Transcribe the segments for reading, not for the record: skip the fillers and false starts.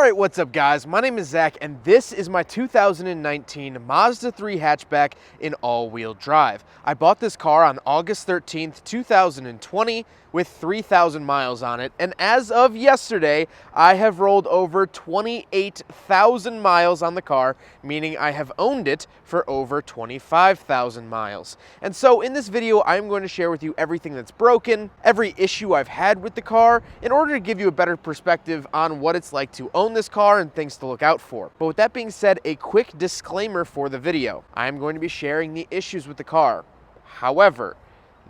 Alright, what's up guys? My name is Zach and this is my 2019 Mazda 3 hatchback in all-wheel drive. I bought this car on August 13th, 2020 with 3,000 miles on it, and as of yesterday, I have rolled over 28,000 miles on the car, meaning I have owned it for over 25,000 miles. And so in this video, I'm going to share with you everything that's broken, every issue I've had with the car, in order to give you a better perspective on what it's like to own this car and things to look out for. But with that being said, a quick disclaimer for the video. I am going to be sharing the issues with the car. However,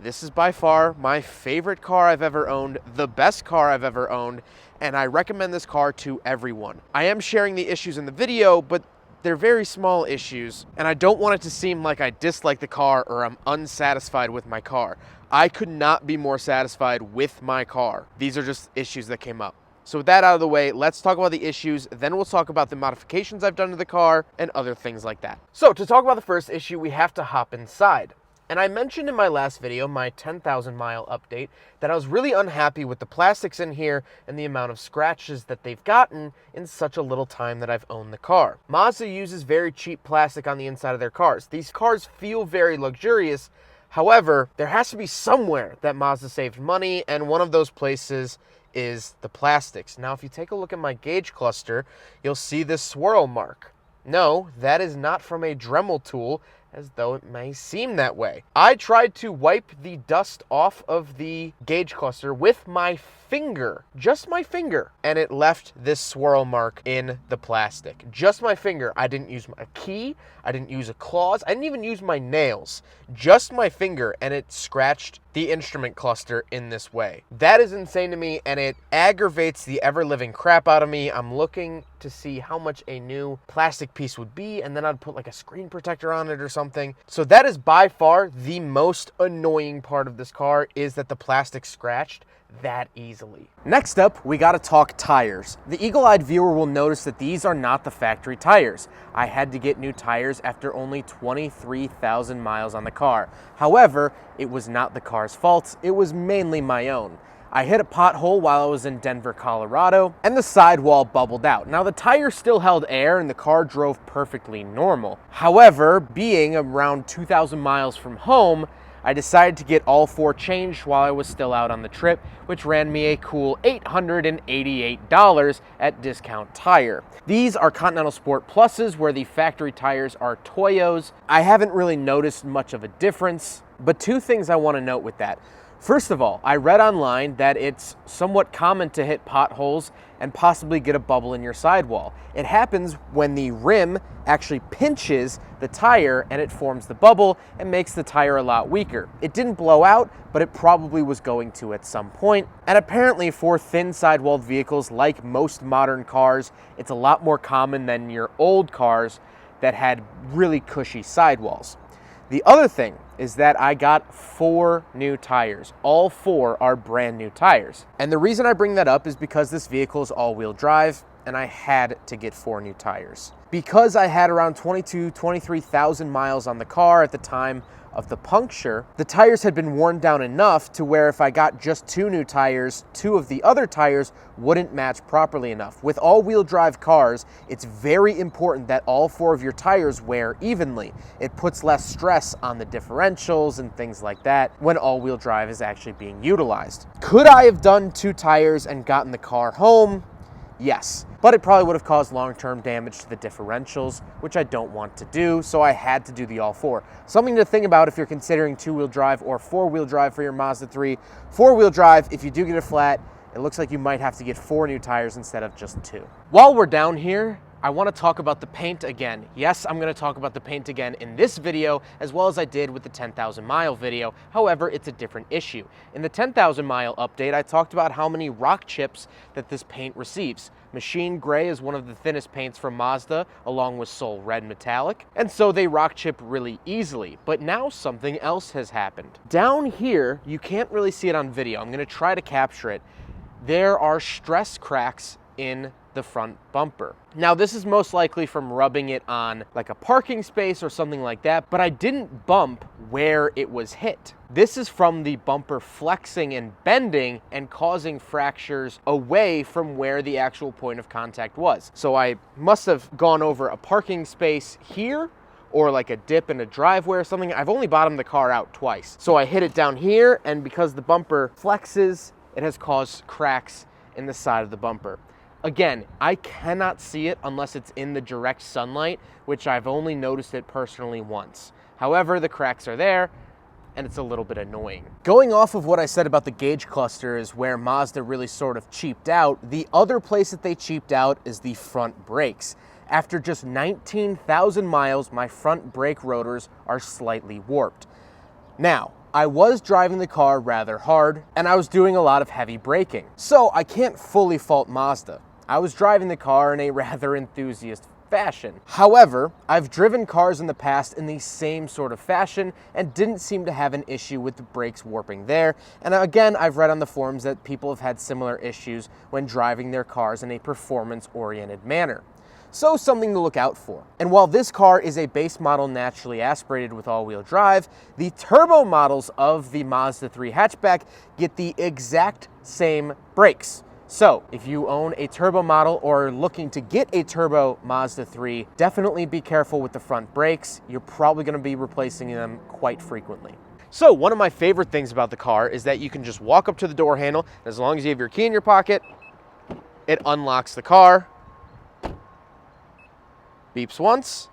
this is by far my favorite car I've ever owned, the best car I've ever owned, and I recommend this car to everyone. I am sharing the issues in the video, but they're very small issues, and I don't want it to seem like I dislike the car or I'm unsatisfied with my car. I could not be more satisfied with my car. These are just issues that came up. So with that out of the way, let's talk about the issues, then we'll talk about the modifications I've done to the car and other things like that. So to talk about the first issue, we have to hop inside. And I mentioned in my last video, my 10,000 mile update, that I was really unhappy with the plastics in here and the amount of scratches that they've gotten in such a little time that I've owned the car. Mazda uses very cheap plastic on the inside of their cars. These cars feel very luxurious. However, there has to be somewhere that Mazda saved money, and one of those places is the plastics. Now, if you take a look at my gauge cluster, you'll see this swirl mark. No, that is not from a Dremel tool, as though it may seem that way. I tried to wipe the dust off of the gauge cluster with my finger, just my finger, and it left this swirl mark in the plastic. Just my finger. I didn't use a key, I didn't use a claws, I didn't even use my nails. Just my finger, and it scratched the instrument cluster in this way. That is insane to me, and it aggravates the ever-living crap out of me. I'm looking to see how much a new plastic piece would be, and then I'd put like a screen protector on it or something. So that is by far the most annoying part of this car, is that the plastic scratched that easily. Next up, we gotta talk tires. The eagle-eyed viewer will notice that these are not the factory tires. I had to get new tires after only 23,000 miles on the car. However, it was not the car's fault, it was mainly my own. I hit a pothole while I was in Denver, Colorado, and the sidewall bubbled out. Now, the tire still held air and the car drove perfectly normal. However, being around 2,000 miles from home, I decided to get all four changed while I was still out on the trip, which ran me a cool $888 at Discount Tire. These are Continental Sport Pluses, where the factory tires are Toyos. I haven't really noticed much of a difference, but two things I want to note with that. First of all, I read online that it's somewhat common to hit potholes and possibly get a bubble in your sidewall. It happens when the rim actually pinches the tire and it forms the bubble and makes the tire a lot weaker. It didn't blow out, but it probably was going to at some point. And apparently for thin sidewalled vehicles, like most modern cars, it's a lot more common than your old cars that had really cushy sidewalls. The other thing is that I got 4 new tires. All 4 are brand new tires. And the reason I bring that up is because this vehicle is all-wheel drive, and I had to get 4 new tires. Because I had around 23,000 miles on the car at the time of the puncture, the tires had been worn down enough to where if I got just 2 new tires, 2 of the other tires wouldn't match properly enough. With all-wheel drive cars, it's very important that all 4 of your tires wear evenly. It puts less stress on the differentials and things like that when all-wheel drive is actually being utilized. Could I have done 2 tires and gotten the car home? Yes, but it probably would have caused long-term damage to the differentials, which I don't want to do, so I had to do the all 4. Something to think about if you're considering 2-wheel drive or 4-wheel drive for your Mazda 3. 4-wheel drive, if you do get a flat, it looks like you might have to get 4 new tires instead of just 2. While we're down here, I want to talk about the paint again. Yes, I'm going to talk about the paint again in this video, as well as I did with the 10,000 mile video. However, it's a different issue. In the 10,000 mile update, I talked about how many rock chips that this paint receives. Machine Gray is one of the thinnest paints from Mazda, along with Soul Red Metallic, and so they rock chip really easily. But now something else has happened. Down here, you can't really see it on video. I'm going to try to capture it. There are stress cracks in the front bumper. Now, this is most likely from rubbing it on like a parking space or something like that, but I didn't bump where it was hit. This is from the bumper flexing and bending and causing fractures away from where the actual point of contact was. So I must have gone over a parking space here, or like a dip in a driveway or something. I've only bottomed the car out twice. So I hit it down here, and because the bumper flexes, it has caused cracks in the side of the bumper. Again, I cannot see it unless it's in the direct sunlight, which I've only noticed it personally once. However, the cracks are there, and it's a little bit annoying. Going off of what I said about the gauge cluster is where Mazda really sort of cheaped out. The other place that they cheaped out is the front brakes. After just 19,000 miles, my front brake rotors are slightly warped. Now, I was driving the car rather hard, and I was doing a lot of heavy braking. So I can't fully fault Mazda. I was driving the car in a rather enthusiast fashion. However, I've driven cars in the past in the same sort of fashion and didn't seem to have an issue with the brakes warping there. And again, I've read on the forums that people have had similar issues when driving their cars in a performance-oriented manner. So something to look out for. And while this car is a base model naturally aspirated with all-wheel drive, the turbo models of the Mazda 3 hatchback get the exact same brakes. So if you own a turbo model or are looking to get a turbo Mazda 3, definitely be careful with the front brakes. You're probably going to be replacing them quite frequently. So one of my favorite things about the car is that you can just walk up to the door handle, and as long as you have your key in your pocket, it unlocks the car, beeps once,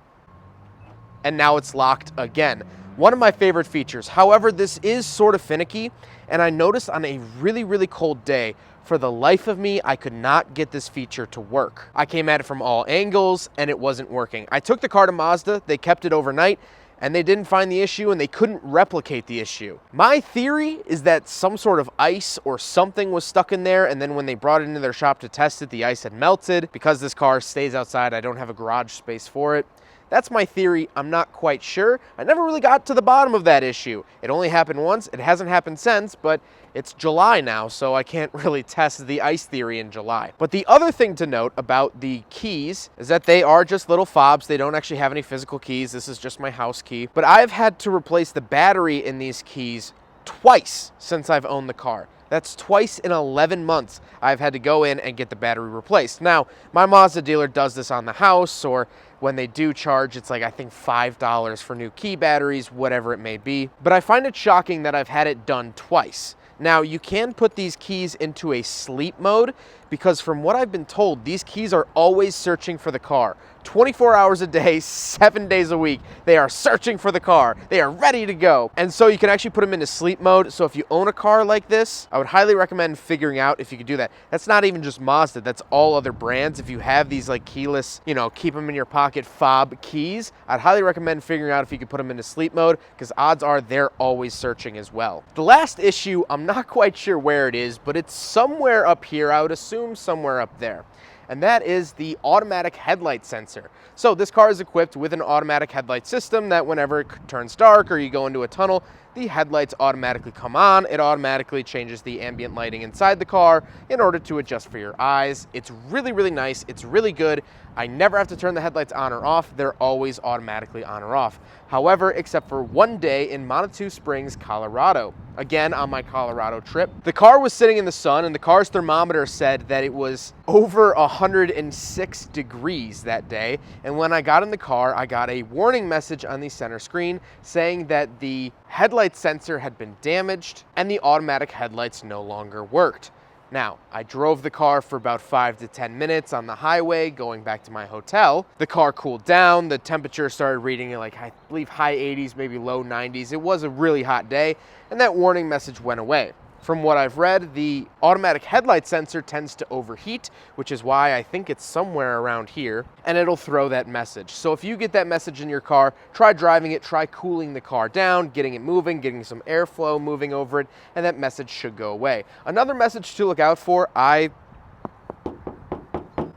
and now it's locked again. One of my favorite features. However, this is sort of finicky, and I noticed on a really, really cold day, for the life of me, I could not get this feature to work. I came at it from all angles, and it wasn't working. I took the car to Mazda, they kept it overnight, and they didn't find the issue, and they couldn't replicate the issue. My theory is that some sort of ice or something was stuck in there, and then when they brought it into their shop to test it, the ice had melted. Because this car stays outside, I don't have a garage space for it. That's my theory. I'm not quite sure. I never really got to the bottom of that issue. It only happened once. It hasn't happened since, but it's July now, so I can't really test the ice theory in July. But the other thing to note about the keys is that they are just little fobs. They don't actually have any physical keys. This is just my house key. But I've had to replace the battery in these keys twice since I've owned the car. That's twice in 11 months I've had to go in and get the battery replaced. Now, my Mazda dealer does this on the house, or when they do charge, it's like, I think $5 for new key batteries, whatever it may be. But I find it shocking that I've had it done twice. Now, you can put these keys into a sleep mode because from what I've been told, these keys are always searching for the car. 24 hours a day, 7 days a week, they are searching for the car. They are ready to go. And so you can actually put them into sleep mode. So if you own a car like this, I would highly recommend figuring out if you could do that. That's not even just Mazda, that's all other brands. If you have these like keyless, keep them in your pocket fob keys, I'd highly recommend figuring out if you could put them into sleep mode because odds are they're always searching as well. The last issue, I'm not quite sure where it is, but it's somewhere up here. I would assume somewhere up there. And that is the automatic headlight sensor. So this car is equipped with an automatic headlight system that whenever it turns dark or you go into a tunnel, the headlights automatically come on. It automatically changes the ambient lighting inside the car in order to adjust for your eyes. It's really, really nice. It's really good. I never have to turn the headlights on or off. They're always automatically on or off. However, except for one day in Manitou Springs, Colorado. Again, on my Colorado trip. The car was sitting in the sun and the car's thermometer said that it was over 106 degrees that day. And when I got in the car, I got a warning message on the center screen saying that the headlight sensor had been damaged and the automatic headlights no longer worked. Now, I drove the car for about 5 to 10 minutes on the highway going back to my hotel. The car cooled down. The temperature started reading like, I believe, high 80s, maybe low 90s. It was a really hot day, and that warning message went away. From what I've read, the automatic headlight sensor tends to overheat, which is why I think it's somewhere around here, and it'll throw that message. So if you get that message in your car, try driving it, try cooling the car down, getting it moving, getting some airflow moving over it, and that message should go away. Another message to look out for,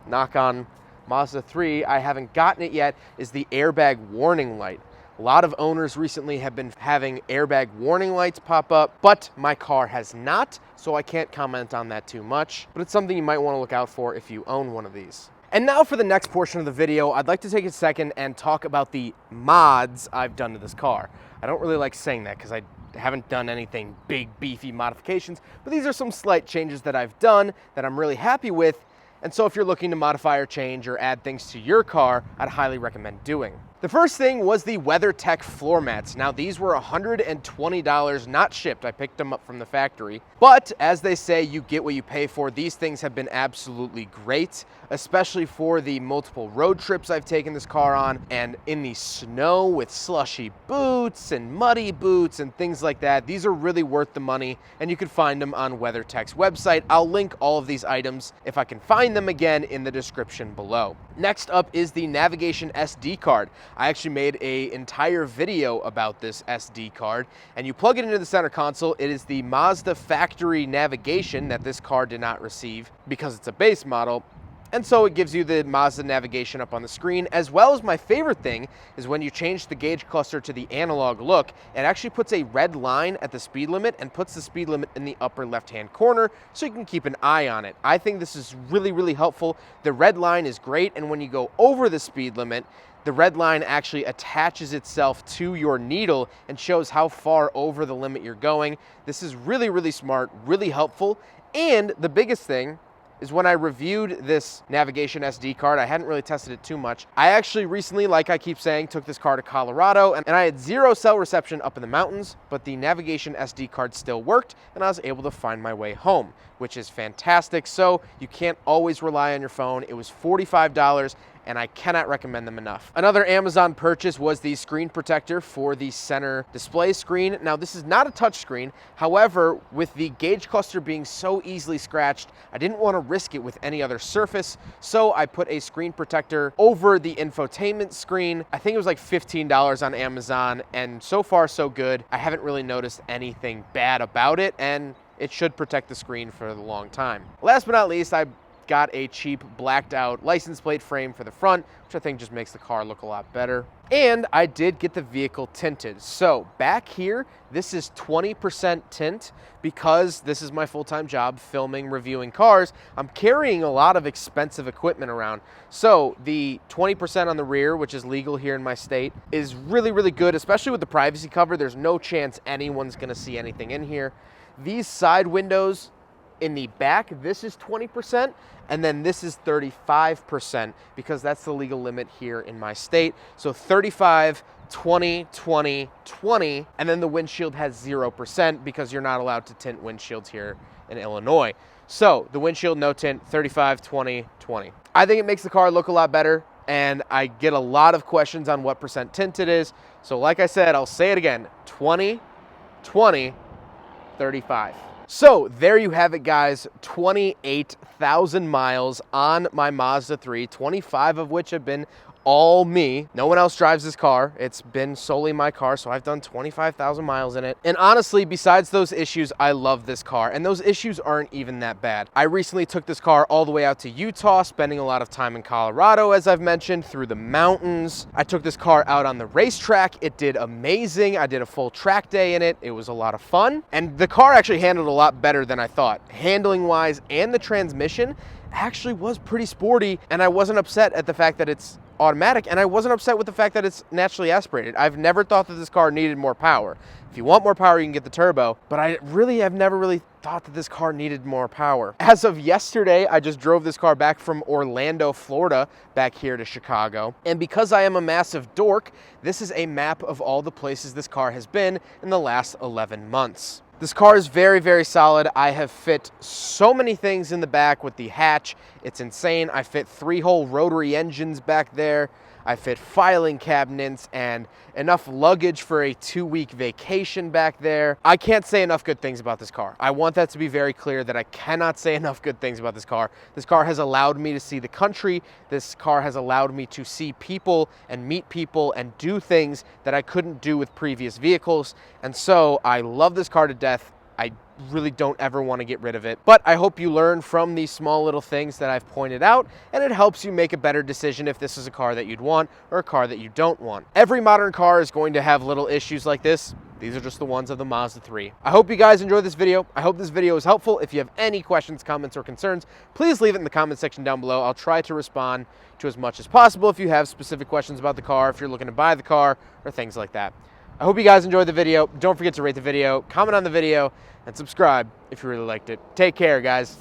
knock on Mazda 3, I haven't gotten it yet, is the airbag warning light. A lot of owners recently have been having airbag warning lights pop up, but my car has not, so I can't comment on that too much, but it's something you might want to look out for if you own one of these. And now for the next portion of the video, I'd like to take a second and talk about the mods I've done to this car. I don't really like saying that because I haven't done anything big, beefy modifications, but these are some slight changes that I've done that I'm really happy with. And so if you're looking to modify or change or add things to your car, I'd highly recommend doing. The first thing was the WeatherTech floor mats. Now these were $120, not shipped. I picked them up from the factory. But as they say, you get what you pay for. These things have been absolutely great, especially for the multiple road trips I've taken this car on and in the snow with slushy boots and muddy boots and things like that. These are really worth the money, and you can find them on WeatherTech's website. I'll link all of these items, if I can find them again, in the description below. Next up is the navigation SD card. I actually made an entire video about this SD card, and you plug it into the center console. It is the Mazda factory navigation that this car did not receive because it's a base model. And so it gives you the Mazda navigation up on the screen, as well as my favorite thing is when you change the gauge cluster to the analog look, it actually puts a red line at the speed limit and puts the speed limit in the upper left-hand corner so you can keep an eye on it. I think this is really, really helpful. The red line is great, and when you go over the speed limit, the red line actually attaches itself to your needle and shows how far over the limit you're going. This is really, really smart, really helpful. And the biggest thing is when I reviewed this navigation SD card, I hadn't really tested it too much. I actually recently, like I keep saying, took this car to Colorado, and I had 0 cell reception up in the mountains, but the navigation SD card still worked, and I was able to find my way home, which is fantastic. So you can't always rely on your phone. It was $45, and I cannot recommend them enough. Another Amazon purchase was the screen protector for the center display screen. Now this is not a touch screen. However, with the gauge cluster being so easily scratched, I didn't want to risk it with any other surface. So I put a screen protector over the infotainment screen. I think it was like $15 on Amazon, and so far so good. I haven't really noticed anything bad about it, and it should protect the screen for a long time. Last but not least, I got a cheap blacked out license plate frame for the front, which I think just makes the car look a lot better. And I did get the vehicle tinted. So back here, this is 20% tint because this is my full-time job, filming, reviewing cars. I'm carrying a lot of expensive equipment around. So the 20% on the rear, which is legal here in my state, is really, really good, especially with the privacy cover. There's no chance anyone's gonna see anything in here. These side windows in the back, this is 20%, and then this is 35% because that's the legal limit here in my state. So 35, 20, 20, 20, and then the windshield has 0% because you're not allowed to tint windshields here in Illinois. So the windshield, no tint, 35, 20, 20. I think it makes the car look a lot better, and I get a lot of questions on what percent tint it is. So like I said, I'll say it again, 20, 20, 35. So there you have it, guys, 28,000 miles on my Mazda 3, 25 of which have been all me. No one else drives this car. It's been solely my car, so I've done 25,000 miles in it. And honestly, besides those issues, I love this car, and those issues aren't even that bad. I recently took this car all the way out to Utah, spending a lot of time in Colorado, as I've mentioned, through the mountains. I took this car out on the racetrack. It did amazing. I did a full track day in it. It was a lot of fun, and the car actually handled a lot better than I thought. Handling-wise, and the transmission actually was pretty sporty, and I wasn't upset at the fact that it's automatic, and I wasn't upset with the fact that it's naturally aspirated. I've never thought that this car needed more power. If you want more power, you can get the turbo, but I really have never really thought that this car needed more power. As of yesterday, I just drove this car back from Orlando, Florida, back here to Chicago, and because I am a massive dork, this is a map of all the places this car has been in the last 11 months. This car is very, very solid. I have fit so many things in the back with the hatch. It's insane. I fit 3-hole rotary engines back there. I fit filing cabinets and enough luggage for a 2-week vacation back there. I can't say enough good things about this car. I want that to be very clear that I cannot say enough good things about this car. This car has allowed me to see the country. This car has allowed me to see people and meet people and do things that I couldn't do with previous vehicles. And so I love this car to death. I really don't ever want to get rid of it. But I hope you learn from these small little things that I've pointed out, and it helps you make a better decision if this is a car that you'd want or a car that you don't want. Every modern car is going to have little issues like this. These are just the ones of the Mazda 3. I hope you guys enjoyed this video. I hope this video was helpful. If you have any questions, comments, or concerns, please leave it in the comment section down below. I'll try to respond to as much as possible if you have specific questions about the car, if you're looking to buy the car, or things like that. I hope you guys enjoyed the video. Don't forget to rate the video, comment on the video, and subscribe if you really liked it. Take care, guys.